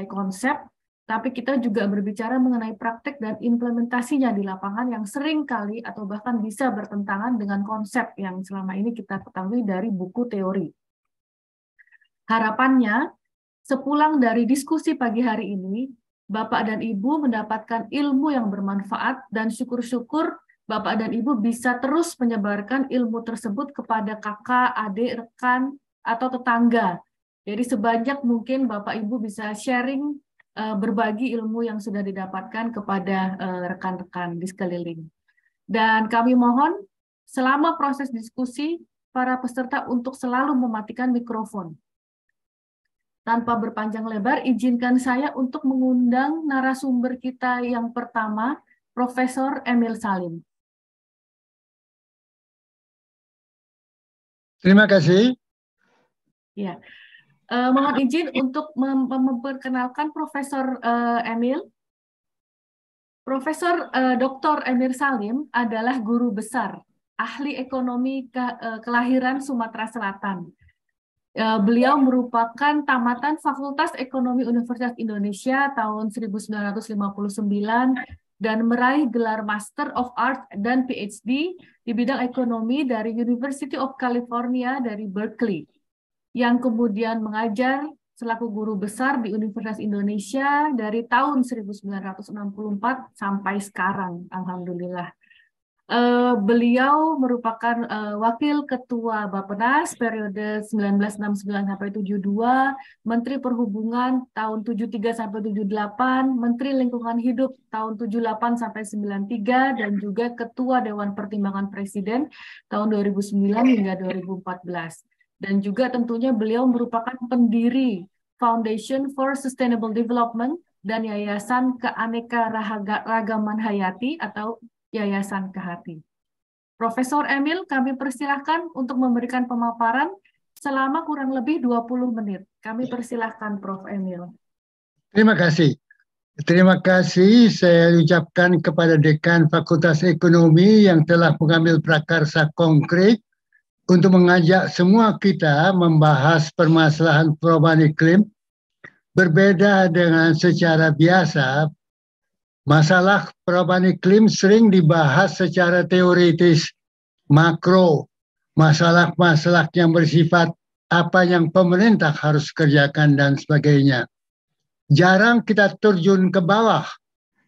mengenai konsep, tapi kita juga berbicara mengenai praktek dan implementasinya di lapangan yang sering kali atau bahkan bisa bertentangan dengan konsep yang selama ini kita ketahui dari buku teori. Harapannya, sepulang dari diskusi pagi hari ini, Bapak dan Ibu mendapatkan ilmu yang bermanfaat dan syukur-syukur Bapak dan Ibu bisa terus menyebarkan ilmu tersebut kepada kakak, adik, rekan, atau tetangga. Jadi sebanyak mungkin Bapak Ibu bisa sharing, berbagi ilmu yang sudah didapatkan kepada rekan-rekan di sekeliling. Dan kami mohon selama proses diskusi, para peserta untuk selalu mematikan mikrofon. Tanpa berpanjang lebar, izinkan saya untuk mengundang narasumber kita yang pertama, Profesor Emil Salim. Terima kasih. Ya, mohon izin untuk memperkenalkan Profesor Emil. Profesor Dr. Emil Salim adalah guru besar, ahli ekonomi kelahiran Sumatera Selatan. Beliau merupakan tamatan Fakultas Ekonomi Universitas Indonesia tahun 1959 dan meraih gelar Master of Art dan PhD di bidang ekonomi dari University of California dari Berkeley, yang kemudian mengajar selaku guru besar di Universitas Indonesia dari tahun 1964 sampai sekarang, alhamdulillah. Beliau merupakan Wakil Ketua Bappenas periode 1969 sampai 72, Menteri Perhubungan tahun 73 sampai 78, Menteri Lingkungan Hidup tahun 78 sampai 93, dan juga Ketua Dewan Pertimbangan Presiden tahun 2009 hingga 2014. Dan juga tentunya beliau merupakan pendiri Foundation for Sustainable Development dan Yayasan Keanekaragaman Hayati atau Yayasan Kehati. Profesor Emil, kami persilahkan untuk memberikan pemaparan selama kurang lebih 20 menit. Kami persilahkan Prof. Emil. Terima kasih. Terima kasih saya ucapkan kepada Dekan Fakultas Ekonomi yang telah mengambil prakarsa konkret untuk mengajak semua kita membahas permasalahan perubahan iklim. Berbeda dengan secara biasa, masalah perubahan iklim sering dibahas secara teoritis, makro, masalah-masalah yang bersifat apa yang pemerintah harus kerjakan dan sebagainya. Jarang kita terjun ke bawah,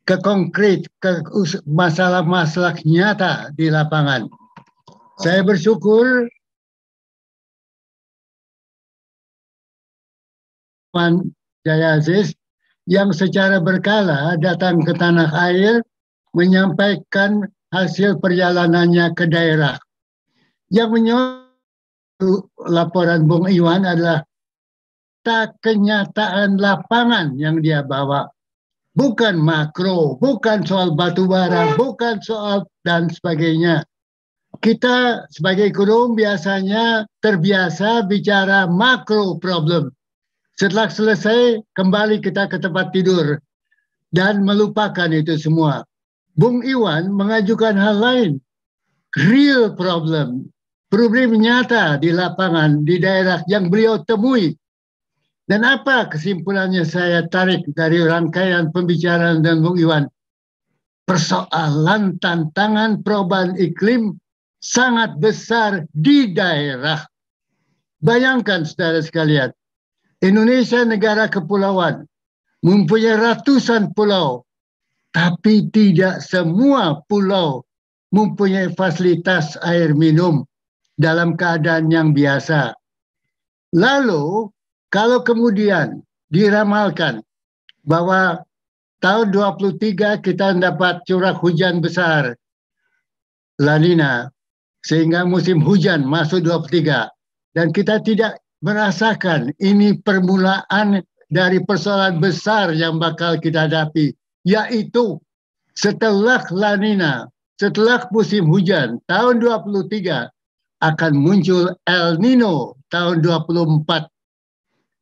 ke konkret, ke masalah-masalah nyata di lapangan. Saya bersyukur Pak Jaya Aziz yang secara berkala datang ke tanah air menyampaikan hasil perjalanannya ke daerah. Yang menyebut laporan Bung Iwan adalah kenyataan lapangan yang dia bawa. Bukan makro, bukan soal batu bara, bukan soal dan sebagainya. Kita sebagai ekonom biasanya terbiasa bicara makro problem. Setelah selesai, kembali kita ke tempat tidur dan melupakan itu semua. Bung Iwan mengajukan hal lain, real problem, problem nyata di lapangan, di daerah yang beliau temui. Dan apa kesimpulannya saya tarik dari rangkaian pembicaraan dengan Bung Iwan? Persoalan tantangan perubahan iklim sangat besar di daerah. Bayangkan saudara sekalian, Indonesia negara kepulauan, mempunyai ratusan pulau, tapi tidak semua pulau mempunyai fasilitas air minum dalam keadaan yang biasa. Lalu, kalau kemudian diramalkan bahwa tahun 23 kita dapat curah hujan besar, La Nina, sehingga musim hujan masuk 23, dan kita tidak merasakan ini permulaan dari persoalan besar yang bakal kita hadapi, yaitu setelah La Nina, setelah musim hujan tahun 23 akan muncul El Nino tahun 24.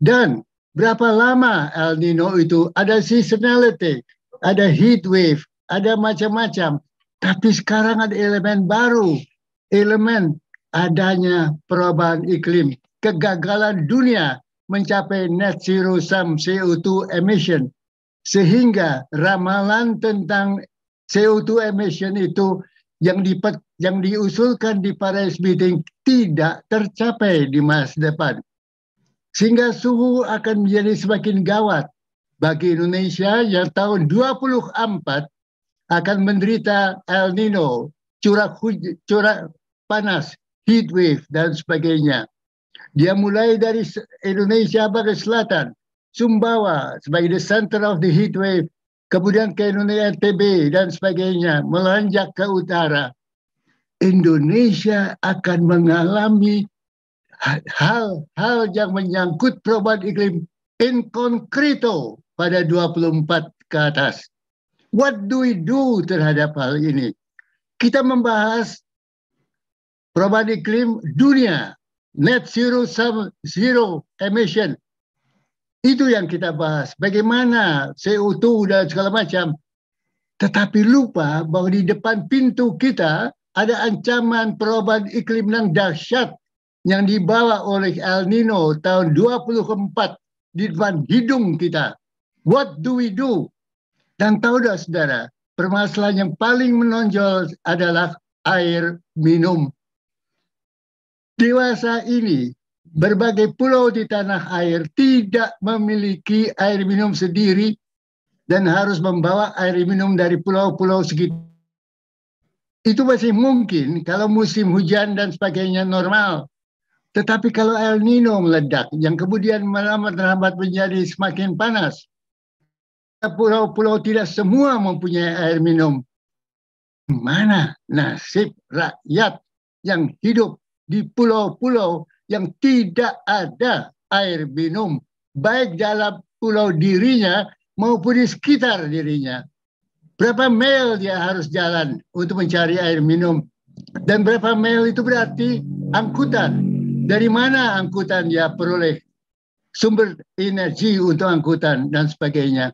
Dan berapa lama El Nino itu? Ada seasonality, ada heat wave, ada macam-macam. Tapi sekarang ada elemen baru, elemen adanya perubahan iklim, kegagalan dunia mencapai net zero sum CO2 emission. Sehingga ramalan tentang CO2 emission itu yang diusulkan di Paris meeting tidak tercapai di masa depan. Sehingga suhu akan menjadi semakin gawat bagi Indonesia yang tahun 2024 akan menderita El Nino, curah panas, heat wave, dan sebagainya. Dia mulai dari Indonesia bagian selatan, Sumbawa sebagai the center of the heat wave, kemudian ke Indonesia NTB dan sebagainya, melanjak ke utara. Indonesia akan mengalami hal-hal yang menyangkut perubahan iklim in concreto pada 24 ke atas. What do we do terhadap hal ini? Kita membahas perubahan iklim dunia, net zero sum zero emission. Itu yang kita bahas. Bagaimana CO2 dan segala macam. Tetapi lupa bahwa di depan pintu kita ada ancaman perubahan iklim yang dahsyat yang dibawa oleh El Nino tahun 2024 di depan hidung kita. What do we do? Dan tahu dah saudara, permasalahan yang paling menonjol adalah air minum. Dewasa ini, berbagai pulau di tanah air tidak memiliki air minum sendiri dan harus membawa air minum dari pulau-pulau sekitar. Itu masih mungkin kalau musim hujan dan sebagainya normal. Tetapi kalau El Nino meledak, yang kemudian melambat menjadi semakin panas, pulau-pulau tidak semua mempunyai air minum. Mana nasib rakyat yang hidup di pulau-pulau yang tidak ada air minum, baik dalam pulau dirinya maupun di sekitar dirinya? Berapa mil dia harus jalan untuk mencari air minum? Dan berapa mil itu berarti angkutan. Dari mana angkutan dia peroleh sumber energi untuk angkutan dan sebagainya?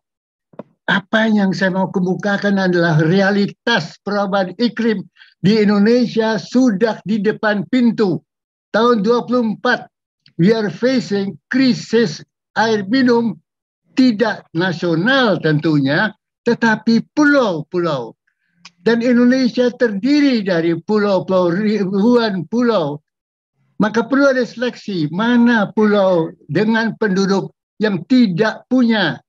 Apa yang saya mau kemukakan adalah realitas perubahan iklim di Indonesia sudah di depan pintu. Tahun 24, we are facing krisis air minum tidak nasional tentunya, tetapi pulau-pulau. Dan Indonesia terdiri dari pulau-pulau, ribuan pulau. Maka perlu ada seleksi mana pulau dengan penduduk yang tidak punya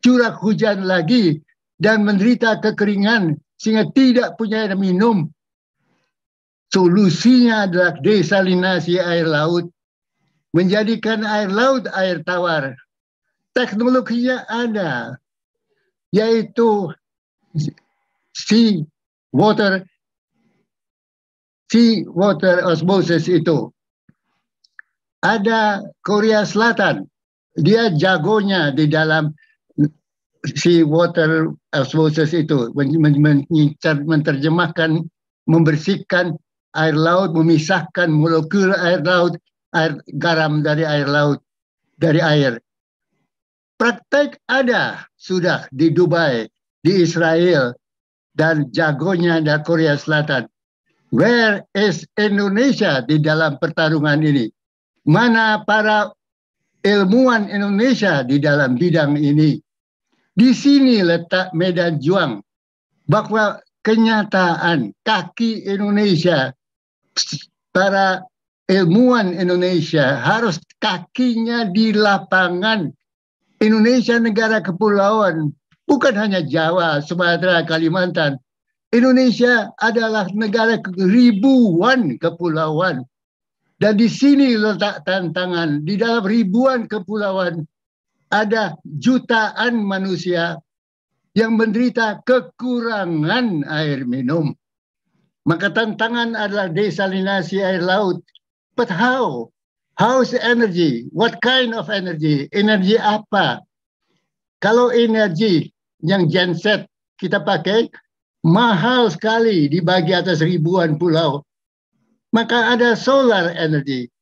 curah hujan lagi dan menderita kekeringan sehingga tidak punya air minum. Solusinya adalah desalinasi air laut, menjadikan air laut air tawar. Teknologinya ada, yaitu sea water osmosis itu. Ada Korea Selatan, dia jagonya di dalam sea water osmosis itu, menerjemahkan, membersihkan air laut, memisahkan molekul air laut, air garam dari air laut, dari air. Praktek ada sudah di Dubai, di Israel, dan jagonya dari Korea Selatan. Where is Indonesia di dalam pertarungan ini? Mana para ilmuwan Indonesia di dalam bidang ini? Di sini letak medan juang bahwa kenyataan kaki Indonesia, para ilmuwan Indonesia harus kakinya di lapangan. Indonesia negara kepulauan, bukan hanya Jawa, Sumatera, Kalimantan. Indonesia adalah negara ribuan kepulauan. Dan di sini letak tantangan. Di dalam ribuan kepulauan ada jutaan manusia yang menderita kekurangan air minum. Maka tantangan adalah desalinasi air laut. But how? How is the energy? What kind of energy? Energi apa? Kalau energi yang genset kita pakai, mahal sekali dibagi atas ribuan pulau. Maka ada solar energy.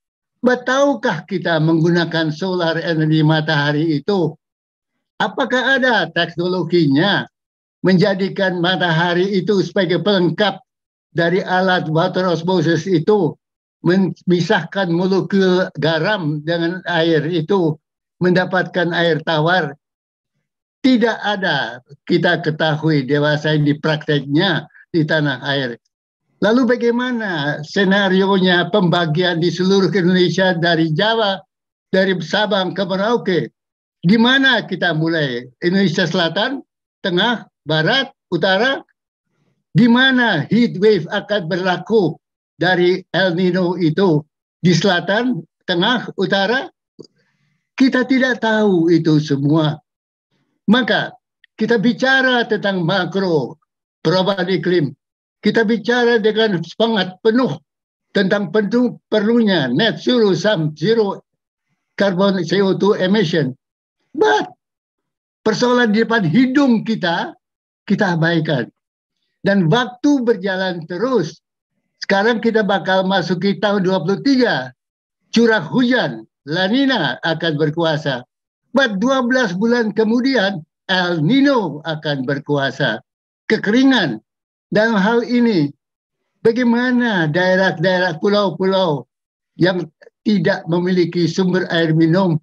Tahukah kita menggunakan solar energi matahari itu? Apakah ada teknologinya menjadikan matahari itu sebagai pelengkap dari alat water osmosis itu? memisahkan molekul garam dengan air itu mendapatkan air tawar. Tidak ada kita ketahui dewasa di prakteknya di tanah air. Lalu bagaimana senarionya pembagian di seluruh Indonesia dari Jawa, dari Sabang ke Merauke? Di mana kita mulai? Indonesia Selatan, Tengah, Barat, Utara? Di mana heat wave akan berlaku dari El Nino itu? Di selatan, tengah, utara? Kita tidak tahu itu semua. Maka kita bicara tentang makro perubahan iklim. Kita bicara dengan semangat penuh tentang perlunya net zero sum zero carbon CO2 emission. But persoalan di depan hidung kita abaikan. Dan waktu berjalan terus. Sekarang kita bakal masuki tahun 23. Curah hujan, La Nina akan berkuasa. But 12 bulan kemudian, El Nino akan berkuasa. Kekeringan. Dalam hal ini, bagaimana daerah-daerah pulau-pulau yang tidak memiliki sumber air minum?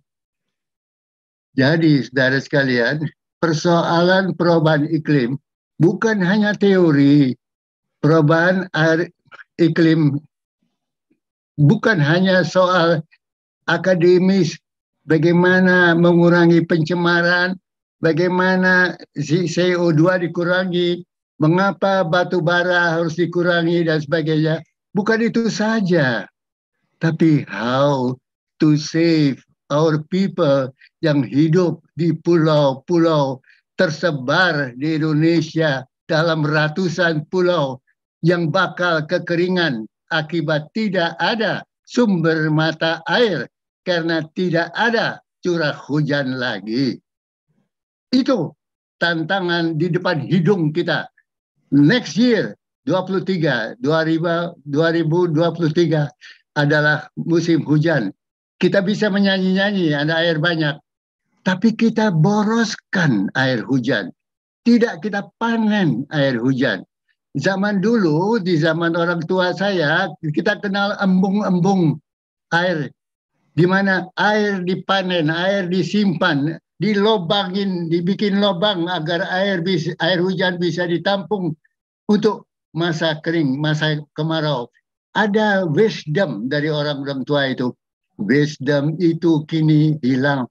Jadi, saudara sekalian, persoalan perubahan iklim bukan hanya teori. Perubahan air iklim bukan hanya soal akademis, bagaimana mengurangi pencemaran, bagaimana CO2 dikurangi, mengapa batu bara harus dikurangi dan sebagainya. Bukan itu saja, tapi how to save our people yang hidup di pulau-pulau tersebar di Indonesia dalam ratusan pulau yang bakal kekeringan akibat tidak ada sumber mata air karena tidak ada curah hujan lagi. Itu tantangan di depan hidung kita. Next year, 2023 adalah musim hujan. Kita bisa menyanyi-nyanyi, ada air banyak. Tapi kita boroskan air hujan. Tidak kita panen air hujan. Zaman dulu, di zaman orang tua saya, kita kenal embung-embung air. Di mana air dipanen, air disimpan, dilobangin, dibikin lobang agar air hujan bisa ditampung untuk masa kering, masa kemarau. Ada wisdom dari orang-orang tua itu. Wisdom itu kini hilang.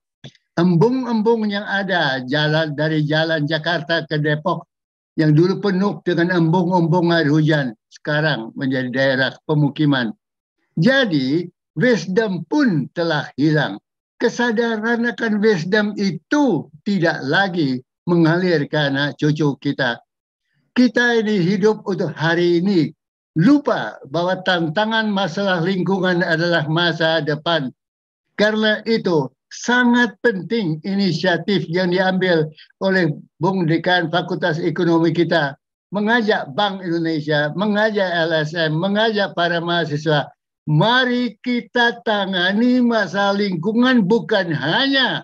Embung-embung yang ada dari jalan Jakarta ke Depok yang dulu penuh dengan embung-embung air hujan sekarang menjadi daerah pemukiman. Jadi wisdom pun telah hilang. Kesadaran akan wisdom itu tidak lagi mengalir ke anak cucu kita. Kita ini hidup untuk hari ini. Lupa bahwa tantangan masalah lingkungan adalah masa depan. Karena itu sangat penting inisiatif yang diambil oleh Bung Dekan Fakultas Ekonomi kita. Mengajak Bank Indonesia, mengajak LSM, mengajak para mahasiswa. Mari kita tangani masalah lingkungan bukan hanya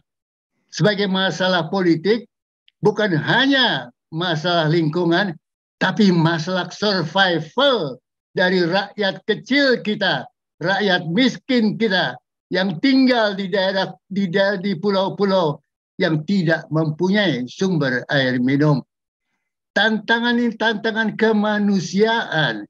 sebagai masalah politik, bukan hanya masalah lingkungan, tapi masalah survival dari rakyat kecil kita, rakyat miskin kita, yang tinggal di daerah di pulau-pulau yang tidak mempunyai sumber air minum. Tantangan ini tantangan kemanusiaan.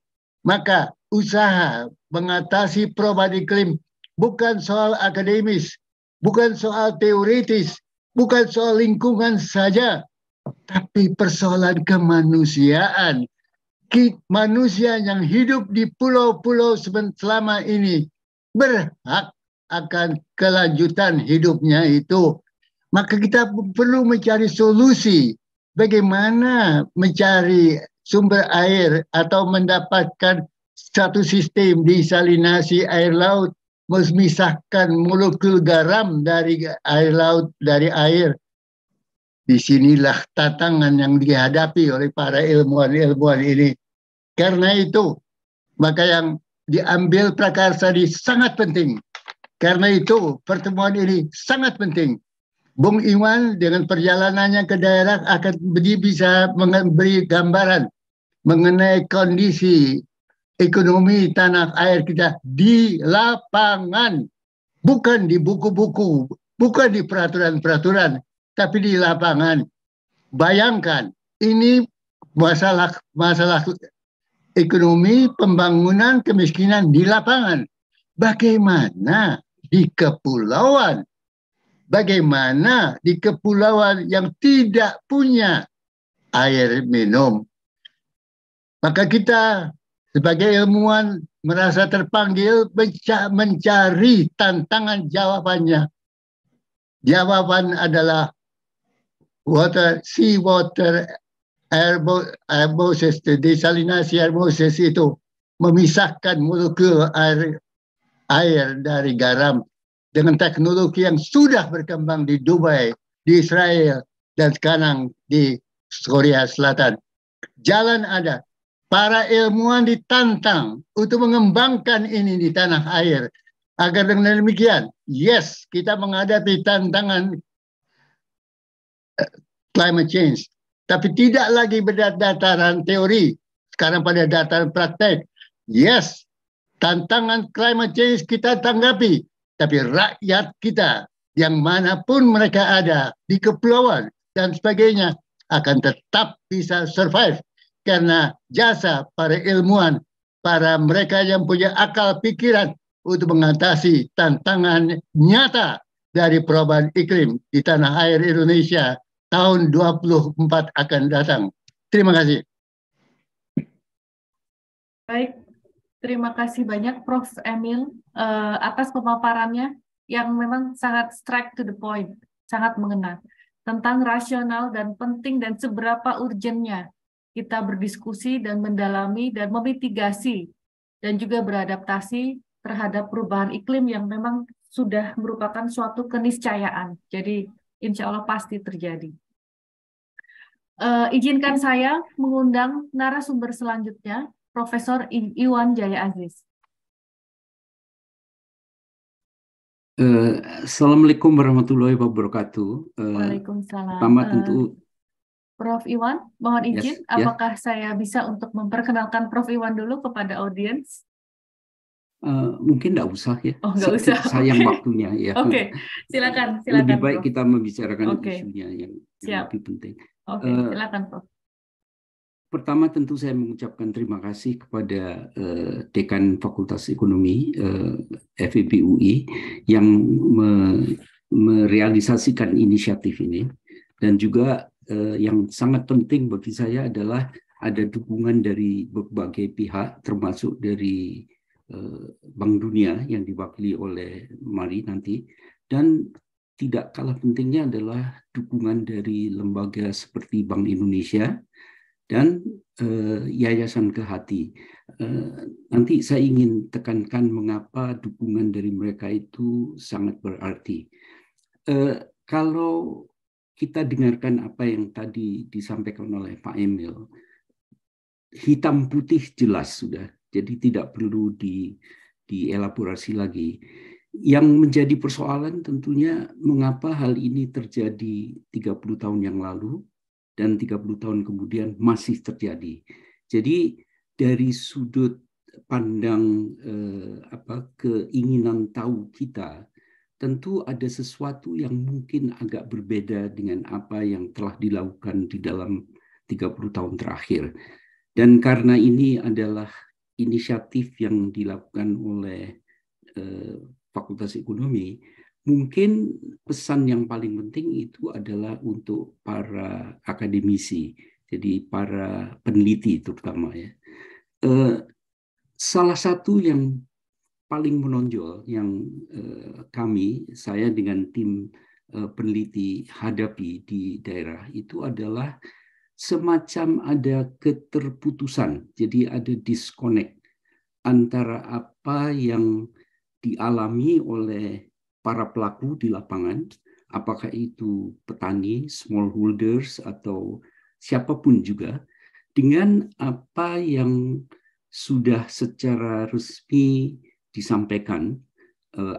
Maka usaha mengatasi perubahan iklim bukan soal akademis, bukan soal teoritis, bukan soal lingkungan saja, tapi persoalan kemanusiaan. Manusia yang hidup di pulau-pulau selama ini berhak akan kelanjutan hidupnya itu. Maka kita perlu mencari solusi bagaimana mencari sumber air atau mendapatkan satu sistem desalinasi air laut, memisahkan molekul garam dari air laut, dari air. Disinilah tantangan yang dihadapi oleh para ilmuwan-ilmuwan ini. Karena itu, maka yang diambil prakarsa ini sangat penting. Karena itu pertemuan ini sangat penting. Bung Iwan dengan perjalanannya ke daerah akan bisa memberi gambaran mengenai kondisi ekonomi tanah air kita di lapangan, bukan di buku-buku, bukan di peraturan-peraturan, tapi di lapangan. Bayangkan, ini masalah ekonomi, pembangunan, kemiskinan di lapangan. Bagaimana di kepulauan? Bagaimana di kepulauan yang tidak punya air minum? Maka kita sebagai ilmuwan merasa terpanggil mencari tantangan jawabannya. Jawaban adalah sea water osmosis, desalinasi osmosis itu memisahkan molekul air dari garam dengan teknologi yang sudah berkembang di Dubai, di Israel, dan sekarang di Korea Selatan. Jalan ada. Para ilmuwan ditantang untuk mengembangkan ini di tanah air. Agar dengan demikian, yes, kita menghadapi tantangan climate change. Tapi tidak lagi berdasarkan teori. Sekarang pada dataran praktek. Yes, tantangan climate change kita tanggapi. Tapi rakyat kita, yang manapun mereka ada, di kepulauan dan sebagainya, akan tetap bisa survive. Karena jasa para ilmuwan, para mereka yang punya akal pikiran untuk mengatasi tantangan nyata dari perubahan iklim di tanah air Indonesia tahun 24 akan datang. Terima kasih. Baik, terima kasih banyak Prof. Emil atas pemaparannya yang memang sangat straight to the point, sangat mengena tentang rasional dan penting dan seberapa urgennya kita berdiskusi dan mendalami dan memitigasi dan juga beradaptasi terhadap perubahan iklim yang memang sudah merupakan suatu keniscayaan. Jadi insya Allah pasti terjadi. Izinkan saya mengundang narasumber selanjutnya, Profesor Iwan Jaya Aziz. Assalamualaikum warahmatullahi wabarakatuh. Waalaikumsalam. Pertama tentu Prof. Iwan, mohon izin, yes, apakah saya bisa untuk memperkenalkan Prof. Iwan dulu kepada audiens? Mungkin nggak usah ya. Oh, nggak usah. Sayang waktunya ya. Oke, silakan. Lebih baik Prof. kita membicarakan isunya yang lebih penting. Oke, silakan Prof. Pertama tentu saya mengucapkan terima kasih kepada Dekan Fakultas Ekonomi FEB UI yang merealisasikan inisiatif ini, dan juga yang sangat penting bagi saya adalah ada dukungan dari berbagai pihak, termasuk dari Bank Dunia yang diwakili oleh Mari nanti, dan tidak kalah pentingnya adalah dukungan dari lembaga seperti Bank Indonesia dan Yayasan Kehati. Nanti saya ingin tekankan mengapa dukungan dari mereka itu sangat berarti. Kalau kita dengarkan apa yang tadi disampaikan oleh Pak Emil, hitam putih jelas sudah, jadi tidak perlu dielaborasi lagi. Yang menjadi persoalan tentunya mengapa hal ini terjadi 30 tahun yang lalu dan 30 tahun kemudian masih terjadi. Jadi dari sudut pandang keinginan tahu kita, tentu ada sesuatu yang mungkin agak berbeda dengan apa yang telah dilakukan di dalam 30 tahun terakhir. Dan karena ini adalah inisiatif yang dilakukan oleh Fakultas Ekonomi, mungkin pesan yang paling penting itu adalah untuk para akademisi, jadi para peneliti terutama ya. Salah satu yang paling menonjol yang saya dengan tim peneliti hadapi di daerah itu adalah semacam ada keterputusan, jadi ada disconnect antara apa yang dialami oleh para pelaku di lapangan, apakah itu petani, smallholders, atau siapapun juga, dengan apa yang sudah secara resmi disampaikan,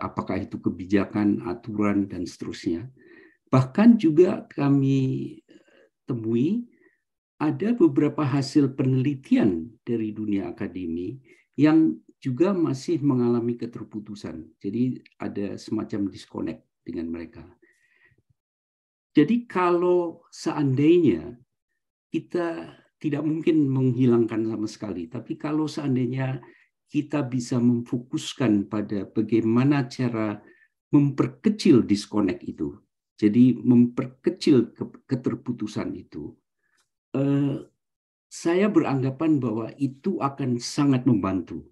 apakah itu kebijakan, aturan, dan seterusnya. Bahkan juga kami temui ada beberapa hasil penelitian dari dunia akademi yang juga masih mengalami keterputusan. Jadi ada semacam disconnect dengan mereka. Jadi kalau seandainya kita tidak mungkin menghilangkan sama sekali, tapi kalau seandainya kita bisa memfokuskan pada bagaimana cara memperkecil disconnect itu, jadi memperkecil keterputusan itu, saya beranggapan bahwa itu akan sangat membantu.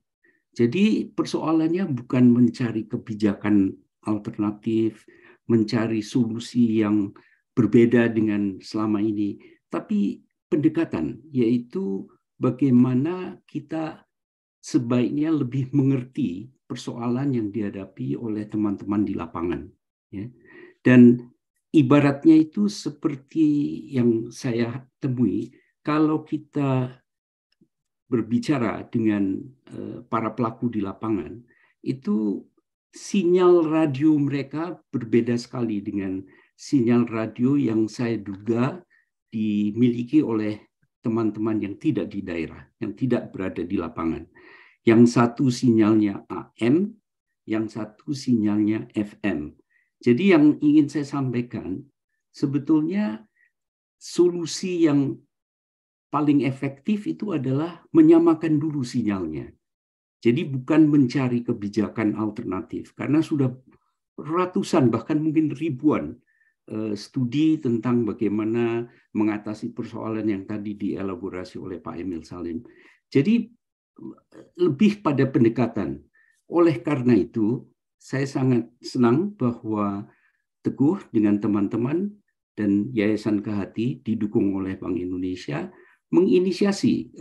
Jadi persoalannya bukan mencari kebijakan alternatif, mencari solusi yang berbeda dengan selama ini, tapi pendekatan, yaitu bagaimana kita sebaiknya lebih mengerti persoalan yang dihadapi oleh teman-teman di lapangan. Ya. Dan ibaratnya itu seperti yang saya temui, kalau kita berbicara dengan para pelaku di lapangan, itu sinyal radio mereka berbeda sekali dengan sinyal radio yang saya duga dimiliki oleh teman-teman yang tidak di daerah, yang tidak berada di lapangan. Yang satu sinyalnya AM, yang satu sinyalnya FM. Jadi yang ingin saya sampaikan, sebetulnya solusi yang paling efektif itu adalah menyamakan dulu sinyalnya. Jadi bukan mencari kebijakan alternatif, karena sudah ratusan bahkan mungkin ribuan studi tentang bagaimana mengatasi persoalan yang tadi dielaborasi oleh Pak Emil Salim. Jadi lebih pada pendekatan. Oleh karena itu, saya sangat senang bahwa Teguh dengan teman-teman dan Yayasan Kehati didukung oleh Bank Indonesia menginisiasi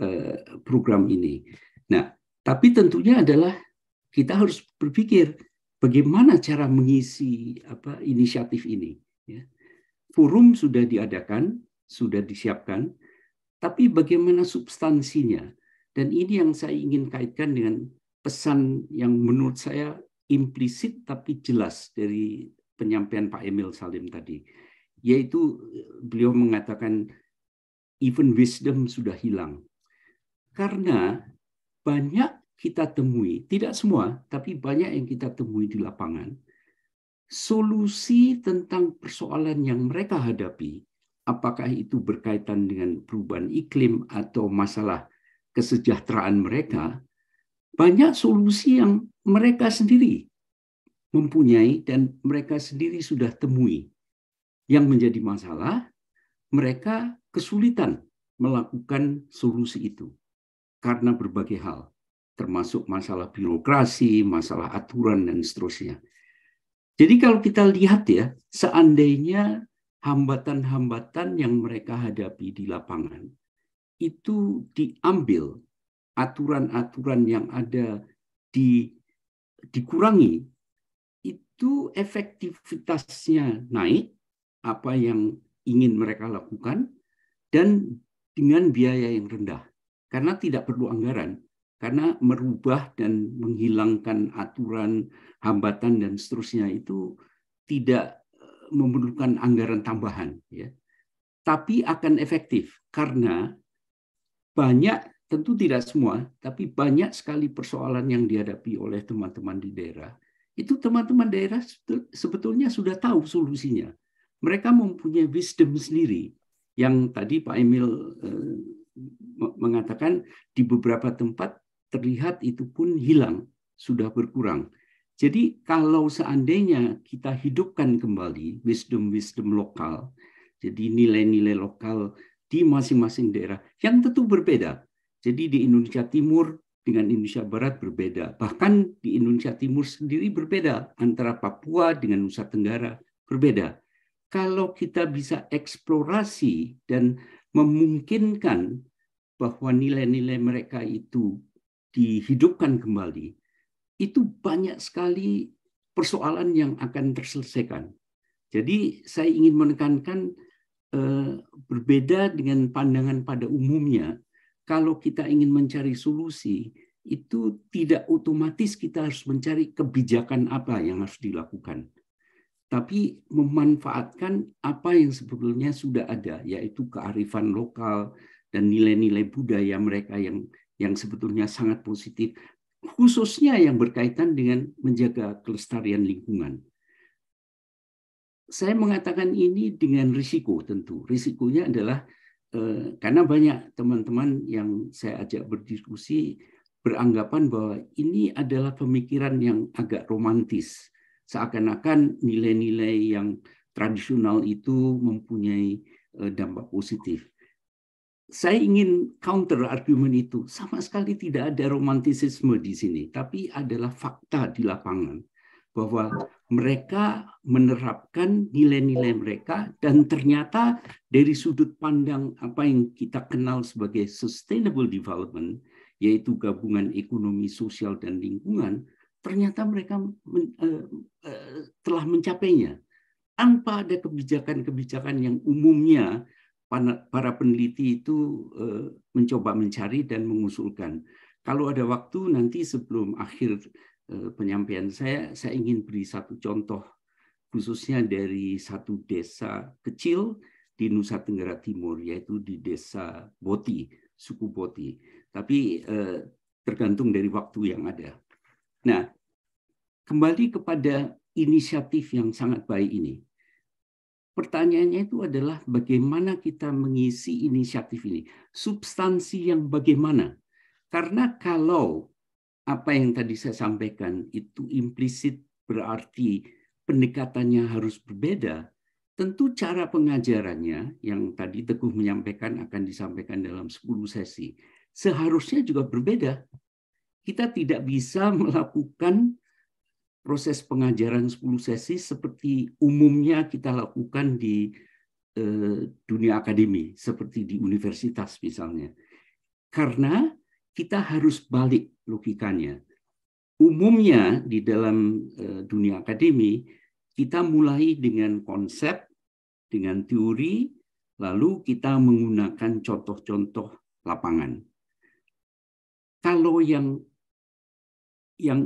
program ini. Nah, tapi tentunya adalah kita harus berpikir bagaimana cara mengisi inisiatif ini. Ya. Forum sudah diadakan, sudah disiapkan, tapi bagaimana substansinya? Dan ini yang saya ingin kaitkan dengan pesan yang menurut saya implisit tapi jelas dari penyampaian Pak Emil Salim tadi, yaitu beliau mengatakan even wisdom sudah hilang. Karena banyak kita temui, tidak semua, tapi banyak yang kita temui di lapangan, solusi tentang persoalan yang mereka hadapi, apakah itu berkaitan dengan perubahan iklim atau masalah kesejahteraan mereka, banyak solusi yang mereka sendiri mempunyai dan mereka sendiri sudah temui. Yang menjadi masalah, mereka kesulitan melakukan solusi itu karena berbagai hal, termasuk masalah birokrasi, masalah aturan, dan seterusnya. Jadi kalau kita lihat ya, seandainya hambatan-hambatan yang mereka hadapi di lapangan itu diambil, aturan-aturan yang ada dikurangi, itu efektivitasnya naik, apa yang ingin mereka lakukan, dan dengan biaya yang rendah. Karena tidak perlu anggaran, karena merubah dan menghilangkan aturan, hambatan, dan seterusnya itu tidak memerlukan anggaran tambahan. Ya. Tapi akan efektif, karena banyak, tentu tidak semua, tapi banyak sekali persoalan yang dihadapi oleh teman-teman di daerah. Itu teman-teman daerah sebetulnya sudah tahu solusinya. Mereka mempunyai wisdom sendiri. Yang tadi Pak Emil mengatakan di beberapa tempat terlihat itu pun hilang, sudah berkurang. Jadi kalau seandainya kita hidupkan kembali wisdom-wisdom lokal, jadi nilai-nilai lokal di masing-masing daerah yang tentu berbeda. Jadi di Indonesia Timur dengan Indonesia Barat berbeda. Bahkan di Indonesia Timur sendiri berbeda. Antara Papua dengan Nusa Tenggara berbeda. Kalau kita bisa eksplorasi dan memungkinkan bahwa nilai-nilai mereka itu dihidupkan kembali, itu banyak sekali persoalan yang akan terselesaikan. Jadi saya ingin menekankan berbeda dengan pandangan pada umumnya. Kalau kita ingin mencari solusi, itu tidak otomatis kita harus mencari kebijakan apa yang harus dilakukan. Tapi memanfaatkan apa yang sebetulnya sudah ada, yaitu kearifan lokal dan nilai-nilai budaya mereka yang sebetulnya sangat positif. khususnya yang berkaitan dengan menjaga kelestarian lingkungan. Saya mengatakan ini dengan risiko tentu. Risikonya adalah karena banyak teman-teman yang saya ajak berdiskusi beranggapan bahwa ini adalah pemikiran yang agak romantis. Seakan-akan nilai-nilai yang tradisional itu mempunyai dampak positif. Saya ingin counter argumen itu. Sama sekali tidak ada romantisisme di sini, tapi adalah fakta di lapangan bahwa mereka menerapkan nilai-nilai mereka dan ternyata dari sudut pandang apa yang kita kenal sebagai sustainable development, yaitu gabungan ekonomi, sosial, dan lingkungan, ternyata mereka telah mencapainya tanpa ada kebijakan-kebijakan yang umumnya para peneliti itu mencoba mencari dan mengusulkan. Kalau ada waktu nanti sebelum akhir penyampaian saya ingin beri satu contoh khususnya dari satu desa kecil di Nusa Tenggara Timur, yaitu di desa Boti, suku Boti. Tapi tergantung dari waktu yang ada. Nah, kembali kepada inisiatif yang sangat baik ini. Pertanyaannya itu adalah bagaimana kita mengisi inisiatif ini. Substansi yang bagaimana? Karena kalau apa yang tadi saya sampaikan itu implisit berarti pendekatannya harus berbeda, tentu cara pengajarannya yang tadi Teguh menyampaikan akan disampaikan dalam 10 sesi, seharusnya juga berbeda. Kita tidak bisa melakukan proses pengajaran 10 sesi seperti umumnya kita lakukan di dunia akademi, seperti di universitas misalnya. Karena kita harus balik logikanya. Umumnya di dalam dunia akademi, kita mulai dengan konsep, dengan teori, lalu kita menggunakan contoh-contoh lapangan. Kalau yang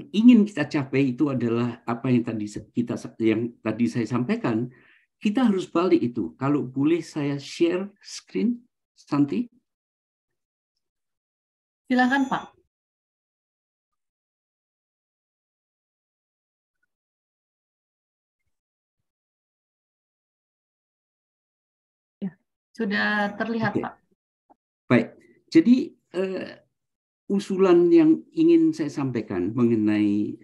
ingin kita capai itu adalah apa yang tadi saya sampaikan, kita harus balik itu. Kalau boleh saya share screen, Santi? Silakan, Pak. Ya, sudah terlihat, Pak. Baik. Jadi usulan yang ingin saya sampaikan mengenai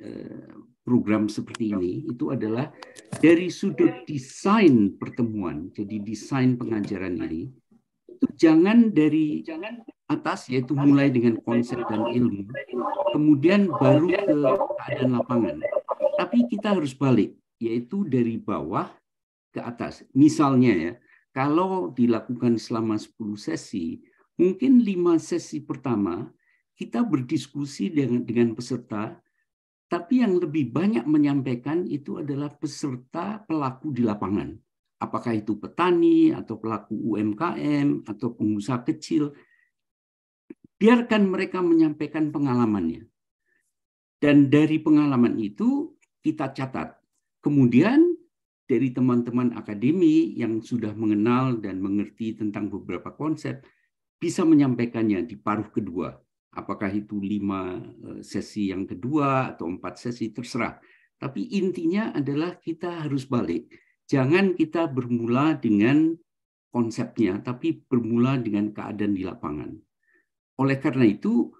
program seperti ini itu adalah dari sudut desain pertemuan, jadi desain pengajaran ini, itu jangan dari atas, yaitu mulai dengan konsep dan ilmu, kemudian baru ke keadaan lapangan. Tapi kita harus balik, yaitu dari bawah ke atas. Misalnya ya, kalau dilakukan selama 10 sesi, mungkin 5 sesi pertama, kita berdiskusi dengan peserta, tapi yang lebih banyak menyampaikan itu adalah peserta pelaku di lapangan. Apakah itu petani, atau pelaku UMKM, atau pengusaha kecil. Biarkan mereka menyampaikan pengalamannya. Dan dari pengalaman itu kita catat. Kemudian dari teman-teman akademi yang sudah mengenal dan mengerti tentang beberapa konsep, bisa menyampaikannya di paruh kedua. Apakah itu 5 sesi yang kedua atau 4 sesi, terserah. Tapi intinya adalah kita harus balik. Jangan kita bermula dengan konsepnya, tapi bermula dengan keadaan di lapangan. Oleh karena itu,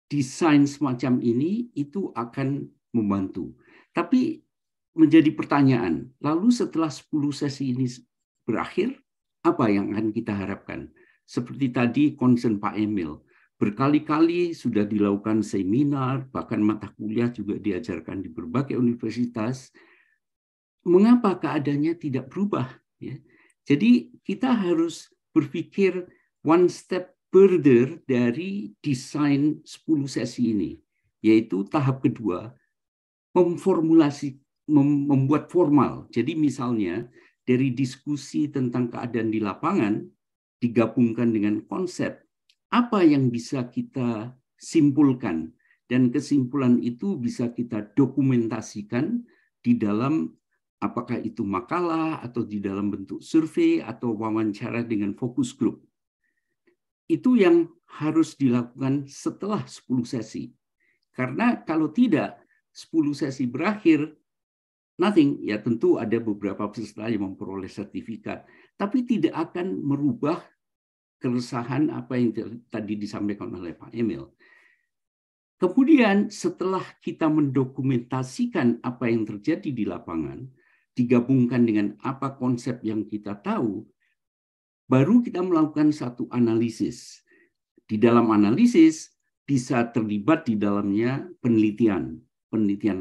desain semacam ini itu akan membantu. Tapi menjadi pertanyaan, lalu setelah 10 sesi ini berakhir, apa yang akan kita harapkan? Seperti tadi concern Pak Emil, berkali-kali sudah dilakukan seminar, bahkan mata kuliah juga diajarkan di berbagai universitas. Mengapa keadaannya tidak berubah? Ya. Jadi kita harus berpikir one step further dari desain 10 sesi ini, yaitu tahap kedua, membuat formal. Jadi misalnya dari diskusi tentang keadaan di lapangan, digabungkan dengan konsep, apa yang bisa kita simpulkan, dan kesimpulan itu bisa kita dokumentasikan di dalam apakah itu makalah atau di dalam bentuk survei atau wawancara dengan fokus group. Itu yang harus dilakukan setelah 10 sesi. Karena kalau tidak, 10 sesi berakhir, nothing. Ya tentu ada beberapa peserta yang memperoleh sertifikat, tapi tidak akan merubah keresahan apa yang tadi disampaikan oleh Pak Emil. Kemudian setelah kita mendokumentasikan apa yang terjadi di lapangan, digabungkan dengan apa konsep yang kita tahu, baru kita melakukan satu analisis. Di dalam analisis bisa terlibat di dalamnya penelitian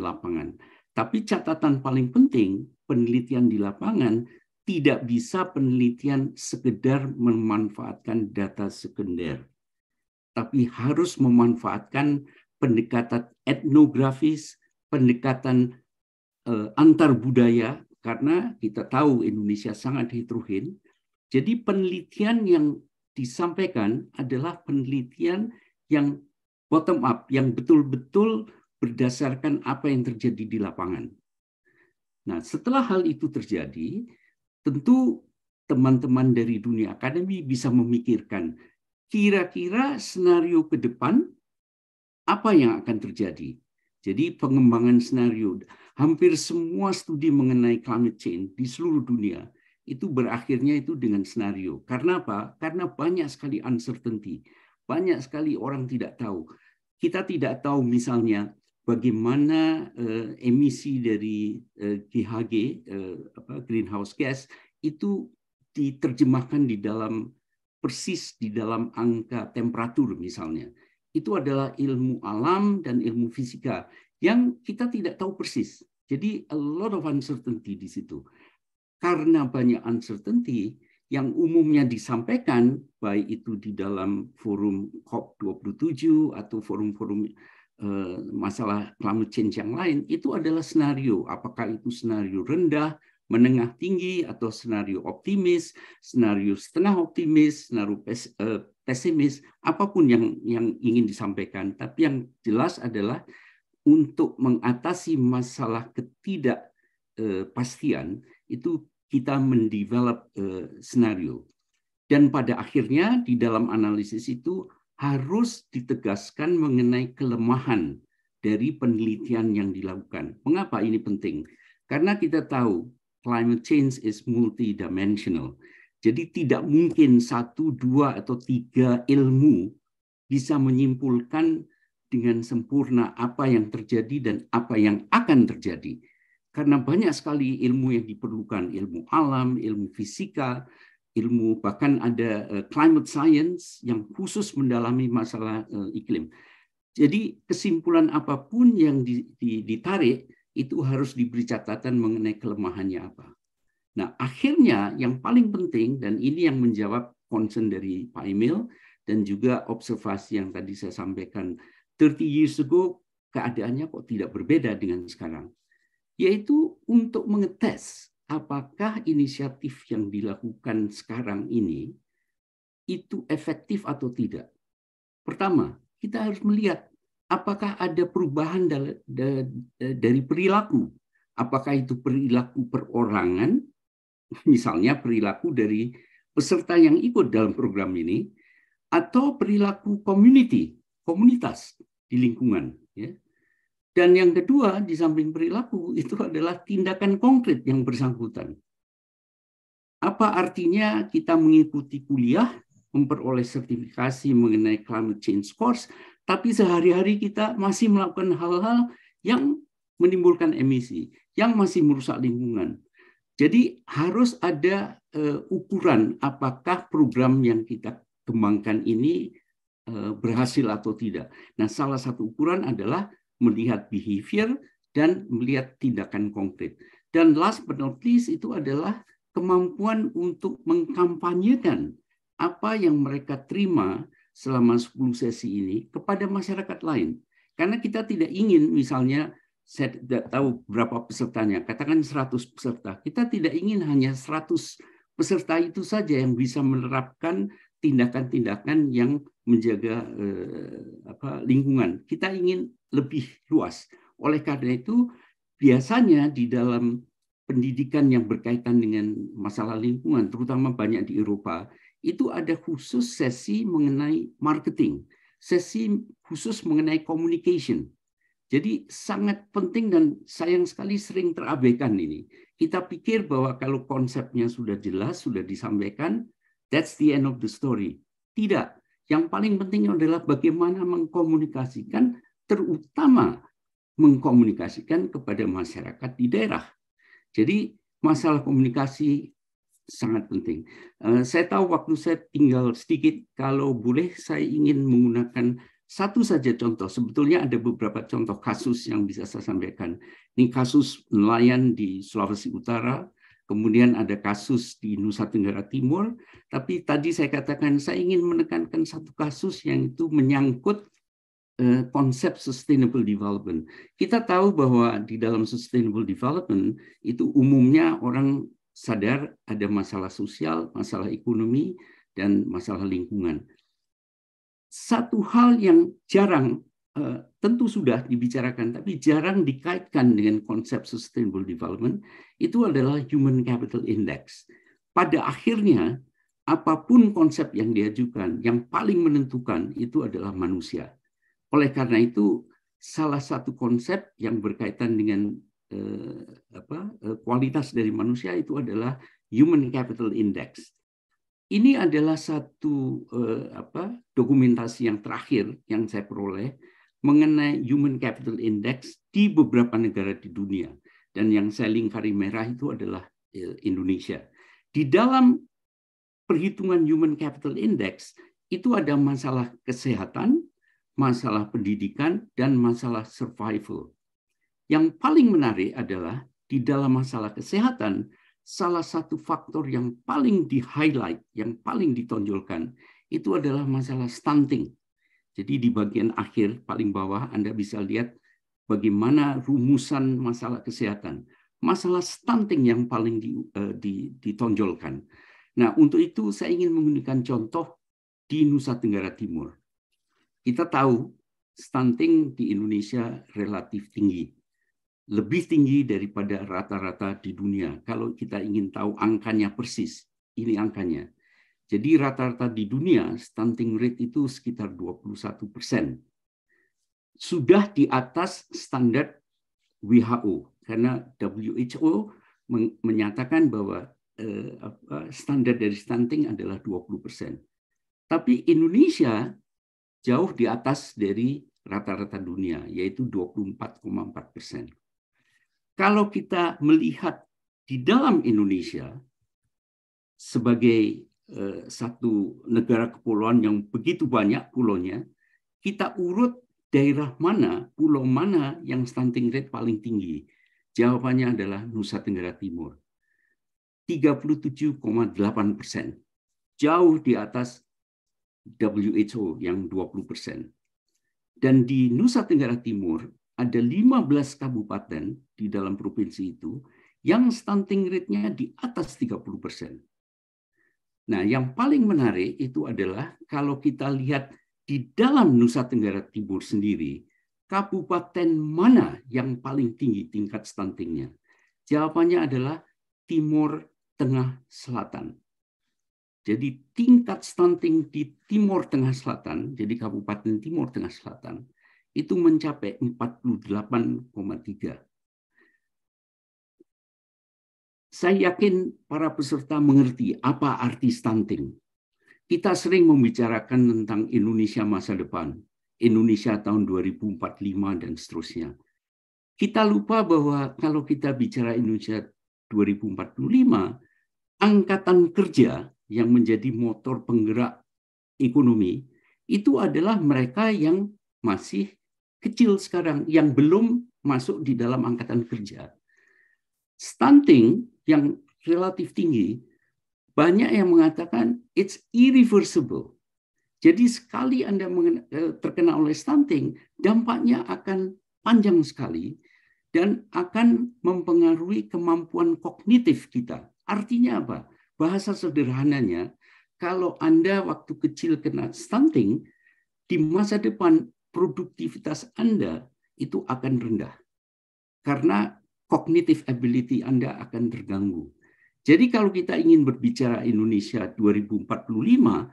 lapangan. Tapi catatan paling penting, penelitian di lapangan tidak bisa penelitian sekedar memanfaatkan data sekunder, tapi harus memanfaatkan pendekatan etnografis, pendekatan antar budaya, karena kita tahu Indonesia sangat heterogen. Jadi penelitian yang disampaikan adalah penelitian yang bottom up, yang betul-betul berdasarkan apa yang terjadi di lapangan. Nah, setelah hal itu terjadi, tentu teman-teman dari dunia akademi bisa memikirkan kira-kira senario ke depan apa yang akan terjadi. Jadi pengembangan senario, hampir semua studi mengenai climate change di seluruh dunia itu berakhirnya itu dengan senario. Karena apa? Karena banyak sekali uncertainty, banyak sekali orang tidak tahu. Kita tidak tahu misalnya bagaimana emisi dari GHG, greenhouse gas, itu diterjemahkan di dalam persis di dalam angka temperatur misalnya. Itu adalah ilmu alam dan ilmu fisika yang kita tidak tahu persis. Jadi a lot of uncertainty di situ. Karena banyak uncertainty yang umumnya disampaikan, baik itu di dalam forum COP27 atau forum-forum masalah climate change yang lain, itu adalah senario. Apakah itu senario rendah, menengah tinggi, atau senario optimis, senario setengah optimis, senario pesimis, apapun yang ingin disampaikan. Tapi yang jelas adalah untuk mengatasi masalah ketidakpastian, itu kita mendevelop senario. Dan pada akhirnya di dalam analisis itu harus ditegaskan mengenai kelemahan dari penelitian yang dilakukan. Mengapa ini penting? Karena kita tahu climate change is multidimensional. Jadi tidak mungkin 1, 2, atau 3 ilmu bisa menyimpulkan dengan sempurna apa yang terjadi dan apa yang akan terjadi. Karena banyak sekali ilmu yang diperlukan, ilmu alam, ilmu fisika, ilmu bahkan ada climate science yang khusus mendalami masalah iklim. Jadi kesimpulan apapun yang ditarik itu harus diberi catatan mengenai kelemahannya apa. Nah, akhirnya yang paling penting, dan ini yang menjawab concern dari Pak Emil, dan juga observasi yang tadi saya sampaikan, 30 years ago, keadaannya kok tidak berbeda dengan sekarang. Yaitu untuk mengetes apakah inisiatif yang dilakukan sekarang ini itu efektif atau tidak. Pertama, kita harus melihat apakah ada perubahan dari perilaku. Apakah itu perilaku perorangan, misalnya perilaku dari peserta yang ikut dalam program ini, atau perilaku komunitas di lingkungan. Ya. Dan yang kedua, di samping perilaku, itu adalah tindakan konkret yang bersangkutan. Apa artinya kita mengikuti kuliah, memperoleh sertifikasi mengenai climate change course, tapi sehari-hari kita masih melakukan hal-hal yang menimbulkan emisi, yang masih merusak lingkungan. Jadi harus ada ukuran apakah program yang kita kembangkan ini berhasil atau tidak. Nah, salah satu ukuran adalah melihat behavior dan melihat tindakan konkret. Dan last but not least itu adalah kemampuan untuk mengkampanyekan apa yang mereka terima selama 10 sesi ini kepada masyarakat lain. Karena kita tidak ingin misalnya, saya tidak tahu berapa pesertanya, katakan 100 peserta. Kita tidak ingin hanya 100 peserta itu saja yang bisa menerapkan tindakan-tindakan yang menjaga lingkungan. Kita ingin lebih luas. Oleh karena itu, biasanya di dalam pendidikan yang berkaitan dengan masalah lingkungan, terutama banyak di Eropa, itu ada khusus sesi mengenai marketing, sesi khusus mengenai communication. Jadi sangat penting dan sayang sekali sering terabaikan ini. Kita pikir bahwa kalau konsepnya sudah jelas, sudah disampaikan, that's the end of the story. Tidak. Yang paling penting adalah bagaimana mengkomunikasikan, terutama mengkomunikasikan kepada masyarakat di daerah. Jadi masalah komunikasi sangat penting. Saya tahu waktu saya tinggal sedikit, kalau boleh saya ingin menggunakan satu saja contoh. Sebetulnya ada beberapa contoh kasus yang bisa saya sampaikan. Ini kasus nelayan di Sulawesi Utara, kemudian ada kasus di Nusa Tenggara Timur, tapi tadi saya katakan saya ingin menekankan satu kasus yang itu menyangkut konsep sustainable development. Kita tahu bahwa di dalam sustainable development itu umumnya orang sadar ada masalah sosial, masalah ekonomi, dan masalah lingkungan. Satu hal yang jarang, tentu sudah dibicarakan, tapi jarang dikaitkan dengan konsep sustainable development, itu adalah human capital index. Pada akhirnya, apapun konsep yang diajukan, yang paling menentukan itu adalah manusia. Oleh karena itu, salah satu konsep yang berkaitan dengan kualitas dari manusia itu adalah human capital index. Ini adalah satu dokumentasi yang terakhir yang saya peroleh mengenai human capital index di beberapa negara di dunia. Dan yang saya lingkari merah itu adalah Indonesia. Di dalam perhitungan human capital index itu ada masalah kesehatan, masalah pendidikan, dan masalah survival. Yang paling menarik adalah di dalam masalah kesehatan, salah satu faktor yang paling di-highlight, yang paling ditonjolkan, itu adalah masalah stunting. Jadi di bagian akhir, paling bawah, Anda bisa lihat bagaimana rumusan masalah kesehatan. Masalah stunting yang paling ditonjolkan. Nah, untuk itu saya ingin menggunakan contoh di Nusa Tenggara Timur. Kita tahu stunting di Indonesia relatif tinggi. Lebih tinggi daripada rata-rata di dunia. Kalau kita ingin tahu angkanya persis, ini angkanya. Jadi rata-rata di dunia, stunting rate itu sekitar 21%. Sudah di atas standar WHO, karena WHO menyatakan bahwa standar dari stunting adalah 20%. Tapi Indonesia jauh di atas dari rata-rata dunia, yaitu 24,4%. Kalau kita melihat di dalam Indonesia sebagai satu negara kepulauan yang begitu banyak pulaunya, kita urut daerah mana, pulau mana yang stunting rate paling tinggi. Jawabannya adalah Nusa Tenggara Timur. 37,8%. Jauh di atas WHO yang 20%. Dan di Nusa Tenggara Timur, ada 15 kabupaten di dalam provinsi itu yang stunting rate-nya di atas 30%. Nah, yang paling menarik itu adalah kalau kita lihat di dalam Nusa Tenggara Timur sendiri, kabupaten mana yang paling tinggi tingkat stuntingnya? Jawabannya adalah Timur Tengah Selatan. Jadi tingkat stunting di Timur Tengah Selatan, jadi Kabupaten Timur Tengah Selatan, itu mencapai 48,3. Saya yakin para peserta mengerti apa arti stunting. Kita sering membicarakan tentang Indonesia masa depan, Indonesia tahun 2045 dan seterusnya. Kita lupa bahwa kalau kita bicara Indonesia 2045, angkatan kerja yang menjadi motor penggerak ekonomi itu adalah mereka yang masih kecil sekarang, yang belum masuk di dalam angkatan kerja. Stunting yang relatif tinggi, banyak yang mengatakan it's irreversible. Jadi sekali Anda terkena oleh stunting, dampaknya akan panjang sekali dan akan mempengaruhi kemampuan kognitif kita. Artinya apa? Bahasa sederhananya, kalau Anda waktu kecil kena stunting, di masa depan produktivitas Anda itu akan rendah. Karena cognitive ability Anda akan terganggu. Jadi kalau kita ingin berbicara Indonesia 2045,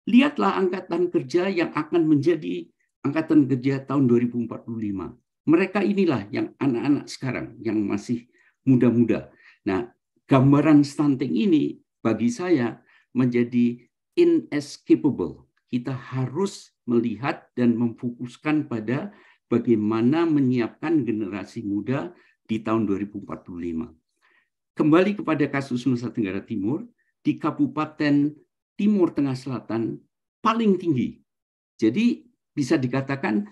lihatlah angkatan kerja yang akan menjadi angkatan kerja tahun 2045. Mereka inilah yang anak-anak sekarang yang masih muda-muda. Nah, gambaran stunting ini bagi saya menjadi inescapable. Kita harus melihat dan memfokuskan pada bagaimana menyiapkan generasi muda di tahun 2045. Kembali kepada kasus Nusa Tenggara Timur, di Kabupaten Timur Tengah Selatan paling tinggi. Jadi bisa dikatakan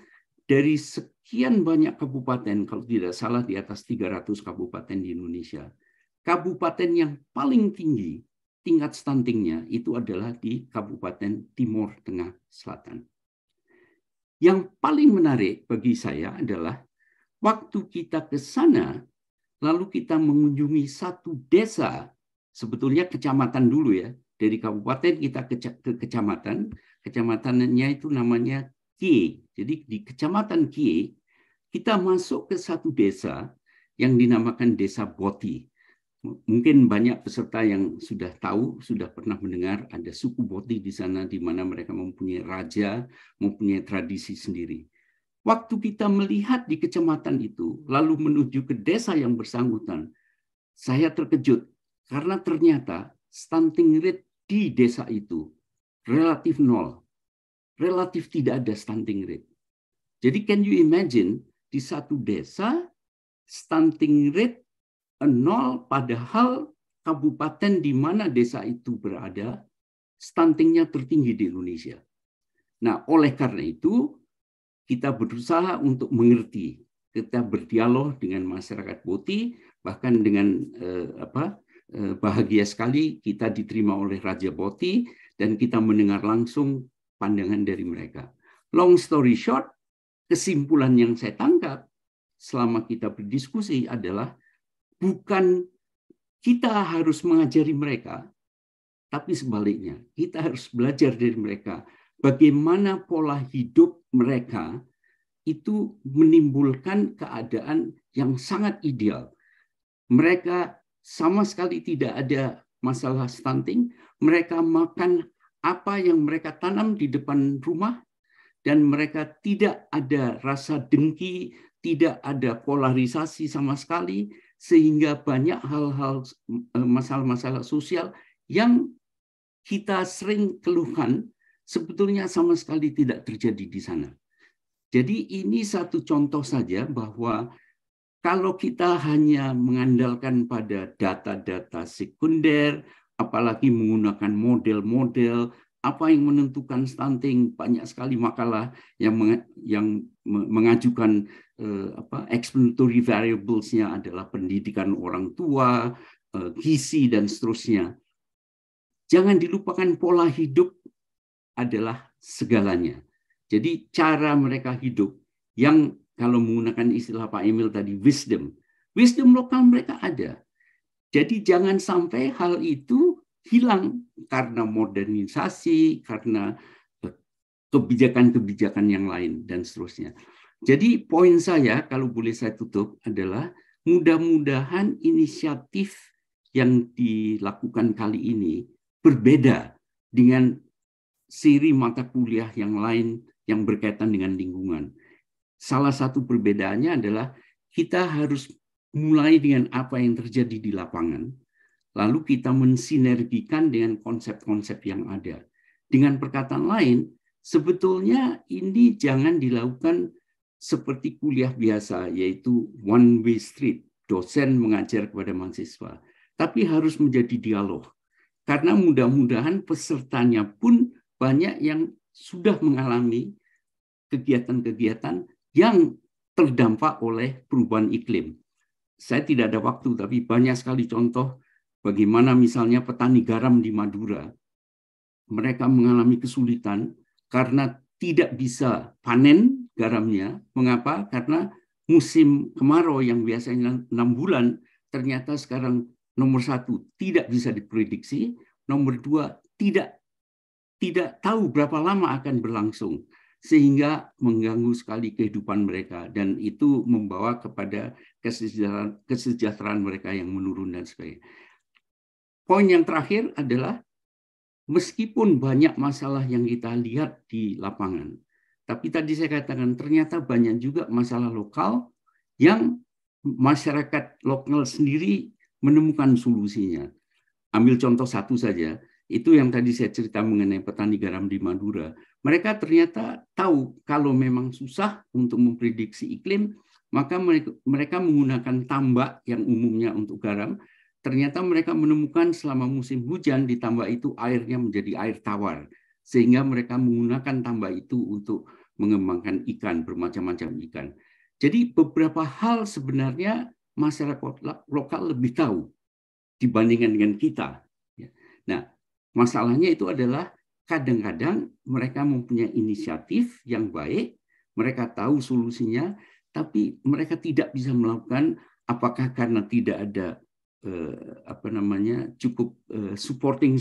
dari sekian banyak kabupaten, kalau tidak salah di atas 300 kabupaten di Indonesia, kabupaten yang paling tinggi tingkat stuntingnya itu adalah di Kabupaten Timur Tengah Selatan. Yang paling menarik bagi saya adalah waktu kita ke sana, lalu kita mengunjungi satu desa, sebetulnya kecamatan dulu ya, dari kabupaten kita ke kecamatan, kecamatannya itu namanya Kie. Jadi di Kecamatan Kie, kita masuk ke satu desa yang dinamakan Desa Boti. Mungkin banyak peserta yang sudah tahu, sudah pernah mendengar ada suku Boti di sana, di mana mereka mempunyai raja, mempunyai tradisi sendiri. Waktu kita melihat di kecamatan itu, lalu menuju ke desa yang bersangkutan, saya terkejut karena ternyata stunting rate di desa itu relatif nol. Relatif tidak ada stunting rate. Jadi can you imagine di satu desa stunting rate nol, padahal kabupaten di mana desa itu berada stuntingnya tertinggi di Indonesia. Nah, oleh karena itu kita berusaha untuk mengerti, kita berdialog dengan masyarakat Boti, bahkan dengan bahagia sekali kita diterima oleh Raja Boti dan kita mendengar langsung pandangan dari mereka. Long story short, kesimpulan yang saya tangkap selama kita berdiskusi adalah bukan kita harus mengajari mereka, tapi sebaliknya, kita harus belajar dari mereka bagaimana pola hidup mereka itu menimbulkan keadaan yang sangat ideal. Mereka sama sekali tidak ada masalah stunting, mereka makan apa yang mereka tanam di depan rumah, dan mereka tidak ada rasa dengki, tidak ada polarisasi sama sekali, sehingga banyak hal-hal masalah-masalah sosial yang kita sering keluhkan sebetulnya sama sekali tidak terjadi di sana. Jadi ini satu contoh saja bahwa kalau kita hanya mengandalkan pada data-data sekunder, apalagi menggunakan model-model, apa yang menentukan stunting, banyak sekali makalah yang mengajukan explanatory variables-nya adalah pendidikan orang tua, gizi, dan seterusnya. Jangan dilupakan pola hidup adalah segalanya. Jadi cara mereka hidup yang kalau menggunakan istilah Pak Emil tadi wisdom lokal mereka ada. Jadi jangan sampai hal itu hilang karena modernisasi, karena kebijakan-kebijakan yang lain dan seterusnya. Jadi poin saya kalau boleh saya tutup adalah mudah-mudahan inisiatif yang dilakukan kali ini berbeda dengan seri mata kuliah yang lain yang berkaitan dengan lingkungan. Salah satu perbedaannya adalah kita harus mulai dengan apa yang terjadi di lapangan, lalu kita mensinergikan dengan konsep-konsep yang ada. Dengan perkataan lain, sebetulnya ini jangan dilakukan seperti kuliah biasa, yaitu one way street, dosen mengajar kepada mahasiswa, tapi harus menjadi dialog. Karena mudah-mudahan pesertanya pun banyak yang sudah mengalami kegiatan-kegiatan yang terdampak oleh perubahan iklim. Saya tidak ada waktu, tapi banyak sekali contoh bagaimana misalnya petani garam di Madura. Mereka mengalami kesulitan karena tidak bisa panen garamnya. Mengapa? Karena musim kemarau yang biasanya 6 bulan, ternyata sekarang nomor 1, tidak bisa diprediksi. Nomor 2, tidak tahu berapa lama akan berlangsung, sehingga mengganggu sekali kehidupan mereka, dan itu membawa kepada kesejahteraan mereka yang menurun dan sebagainya. Poin yang terakhir adalah meskipun banyak masalah yang kita lihat di lapangan, Tapi tadi saya katakan ternyata banyak juga masalah lokal yang masyarakat lokal sendiri menemukan solusinya. Ambil contoh satu saja, itu yang tadi saya cerita mengenai petani garam di Madura. Mereka ternyata tahu kalau memang susah untuk memprediksi iklim, maka mereka menggunakan tambak yang umumnya untuk garam. Ternyata mereka menemukan selama musim hujan di tambak itu airnya menjadi air tawar. Sehingga mereka menggunakan tambak itu untuk mengembangkan ikan, bermacam-macam ikan. Jadi beberapa hal sebenarnya masyarakat lokal lebih tahu dibandingkan dengan kita. Nah, masalahnya itu adalah kadang-kadang mereka mempunyai inisiatif yang baik, mereka tahu solusinya, tapi mereka tidak bisa melakukan, apakah karena tidak ada cukup supporting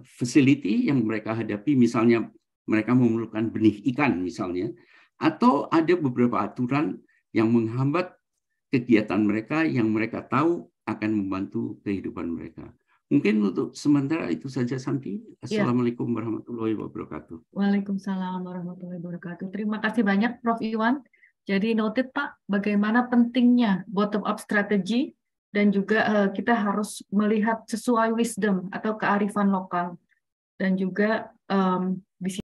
facility yang mereka hadapi, misalnya mereka memerlukan benih ikan misalnya, atau ada beberapa aturan yang menghambat kegiatan mereka yang mereka tahu akan membantu kehidupan mereka. Mungkin untuk sementara itu saja, Santi. Assalamualaikum warahmatullahi wabarakatuh. Waalaikumsalam warahmatullahi wabarakatuh. Terima kasih banyak, Prof. Iwan. Jadi noted, Pak, bagaimana pentingnya bottom-up strategy dan juga kita harus melihat sesuai wisdom atau kearifan lokal. Dan juga di